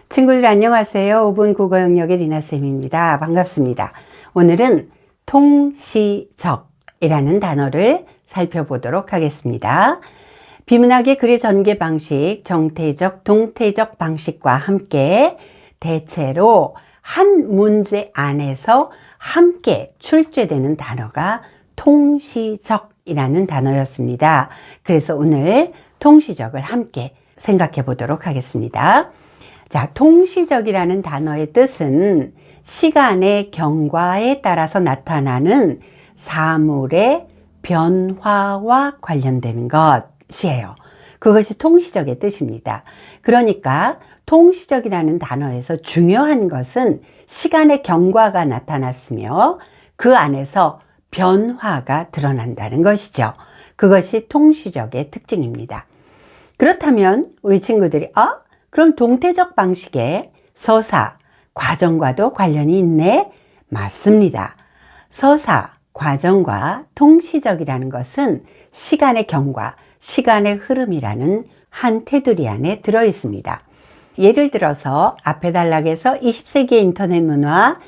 친구들 안녕하세요. 5분 국어 영역의 리나쌤입니다. 반갑습니다. 오늘은 통시적이라는 단어를 살펴보도록 하겠습니다. 비문학의 글의 전개 방식, 정태적, 동태적 방식과 함께 대체로 한 문제 안에서 함께 출제되는 단어가 통시적이라는 단어였습니다. 그래서 오늘 통시적을 함께 생각해 보도록 하겠습니다. 자, 통시적이라는 단어의 뜻은 시간의 경과에 따라서 나타나는 사물의 변화와 관련되는 것이에요. 그것이 통시적의 뜻입니다. 그러니까 통시적이라는 단어에서 중요한 것은 시간의 경과가 나타났으며 그 안에서 변화가 드러난다는 것이죠. 그것이 통시적의 특징입니다. 그렇다면 우리 친구들이 그럼 동태적 방식의 서사, 과정과도 관련이 있네? 맞습니다. 서사, 과정과 통시적이라는 것은 시간의 경과, 시간의 흐름이라는 한 테두리 안에 들어 있습니다. 예를 들어서 앞에 단락에서 20세기의 인터넷 문화,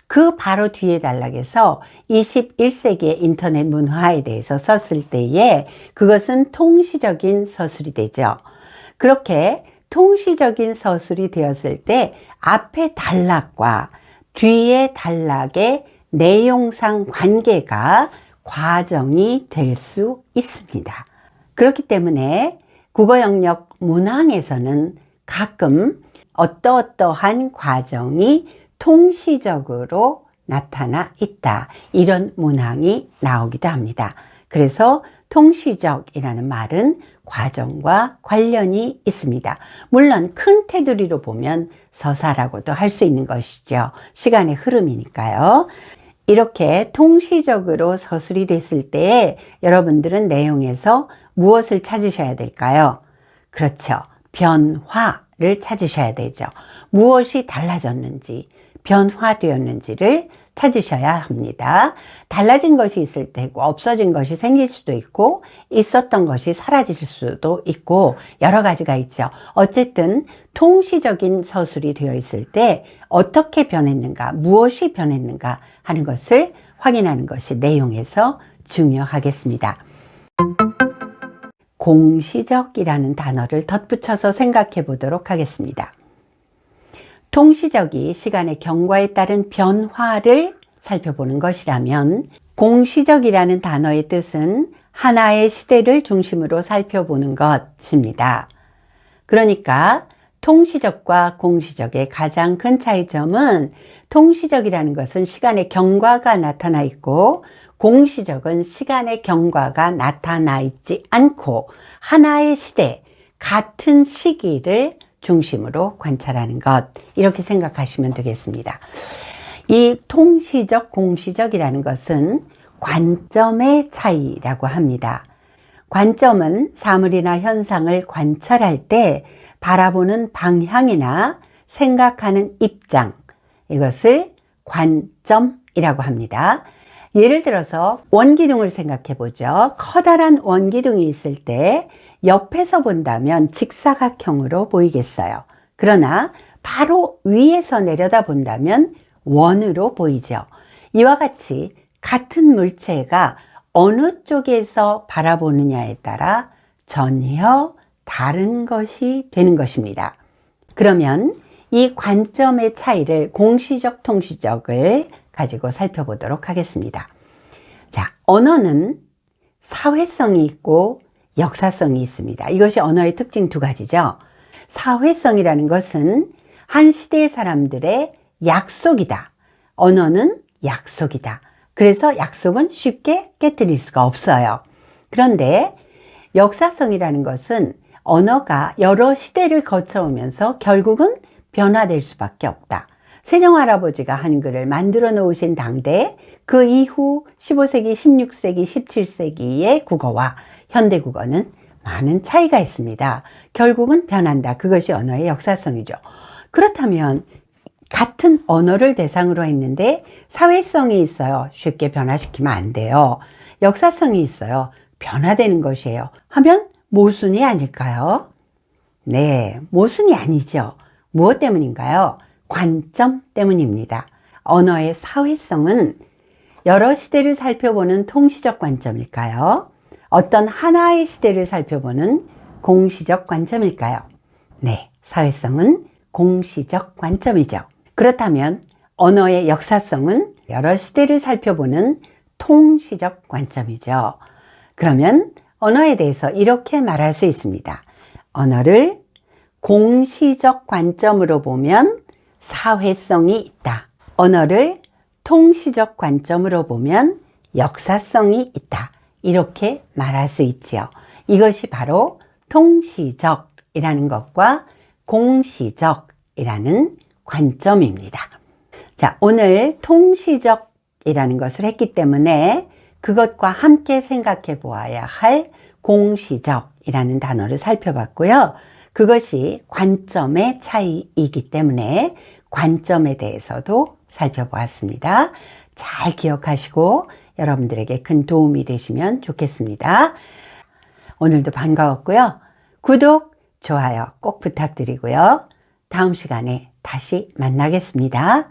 그 바로 뒤에 단락에서 21세기의 인터넷 문화에 대해서 썼을 때에 그것은 통시적인 서술이 되죠. 그렇게 통시적인 서술이 되었을 때 앞에 단락과 뒤에 단락의 내용상 관계가 과정이 될 수 있습니다. 그렇기 때문에 국어 영역 문항에서는 가끔 어떠어떠한 과정이 통시적으로 나타나 있다. 이런 문항이 나오기도 합니다. 그래서 통시적이라는 말은 과정과 관련이 있습니다. 물론 큰 테두리로 보면 서사라고도 할 수 있는 것이죠. 시간의 흐름이니까요. 이렇게 통시적으로 서술이 됐을 때 여러분들은 내용에서 무엇을 찾으셔야 될까요? 그렇죠. 변화를 찾으셔야 되죠. 무엇이 달라졌는지, 변화되었는지를 찾으셔야 합니다. 달라진 것이 있을 테고 없어진 것이 생길 수도 있고 있었던 것이 사라질 수도 있고 여러 가지가 있죠. 어쨌든 통시적인 서술이 되어 있을 때 어떻게 변했는가, 무엇이 변했는가 하는 것을 확인하는 것이 내용에서 중요하겠습니다. 공시적이라는 단어를 덧붙여서 생각해 보도록 하겠습니다. 통시적이 시간의 경과에 따른 변화를 살펴보는 것이라면 공시적이라는 단어의 뜻은 하나의 시대를 중심으로 살펴보는 것입니다. 그러니까 통시적과 공시적의 가장 큰 차이점은 통시적이라는 것은 시간의 경과가 나타나 있고 공시적은 시간의 경과가 나타나 있지 않고 하나의 시대, 같은 시기를 중심으로 관찰하는 것, 이렇게 생각하시면 되겠습니다. 이 통시적, 공시적이라는 것은 관점의 차이라고 합니다. 관점은 사물이나 현상을 관찰할 때 바라보는 방향이나 생각하는 입장, 이것을 관점이라고 합니다. 예를 들어서 원기둥을 생각해 보죠. 커다란 원기둥이 있을 때 옆에서 본다면 직사각형으로 보이겠어요. 그러나 바로 위에서 내려다 본다면 원으로 보이죠. 이와 같이 같은 물체가 어느 쪽에서 바라보느냐에 따라 전혀 다른 것이 되는 것입니다. 그러면 이 관점의 차이를 공시적, 통시적을 가지고 살펴보도록 하겠습니다. 자, 언어는 사회성이 있고 역사성이 있습니다. 이것이 언어의 특징 두 가지죠. 사회성이라는 것은 한 시대의 사람들의 약속이다. 언어는 약속이다. 그래서 약속은 쉽게 깨뜨릴 수가 없어요. 그런데 역사성이라는 것은 언어가 여러 시대를 거쳐오면서 결국은 변화될 수밖에 없다. 세종할아버지가 한글을 만들어 놓으신 당대 그 이후 15세기, 16세기, 17세기의 국어와 현대 국어는 많은 차이가 있습니다. 결국은 변한다. 그것이 언어의 역사성이죠. 그렇다면 같은 언어를 대상으로 했는데 사회성이 있어요. 쉽게 변화시키면 안 돼요. 역사성이 있어요. 변화되는 것이에요. 하면 모순이 아닐까요? 네, 모순이 아니죠. 무엇 때문인가요? 관점 때문입니다. 언어의 사회성은 여러 시대를 살펴보는 통시적 관점일까요? 어떤 하나의 시대를 살펴보는 공시적 관점일까요? 네, 사회성은 공시적 관점이죠. 그렇다면 언어의 역사성은 여러 시대를 살펴보는 통시적 관점이죠. 그러면 언어에 대해서 이렇게 말할 수 있습니다. 언어를 공시적 관점으로 보면 사회성이 있다. 언어를 통시적 관점으로 보면 역사성이 있다. 이렇게 말할 수 있지요. 이것이 바로 통시적이라는 것과 공시적이라는 관점입니다. 자, 오늘 통시적이라는 것을 했기 때문에 그것과 함께 생각해 보아야 할 공시적이라는 단어를 살펴봤고요. 그것이 관점의 차이이기 때문에 관점에 대해서도 살펴보았습니다. 잘 기억하시고 여러분들에게 큰 도움이 되시면 좋겠습니다. 오늘도 반가웠고요. 구독, 좋아요 꼭 부탁드리고요. 다음 시간에 다시 만나겠습니다.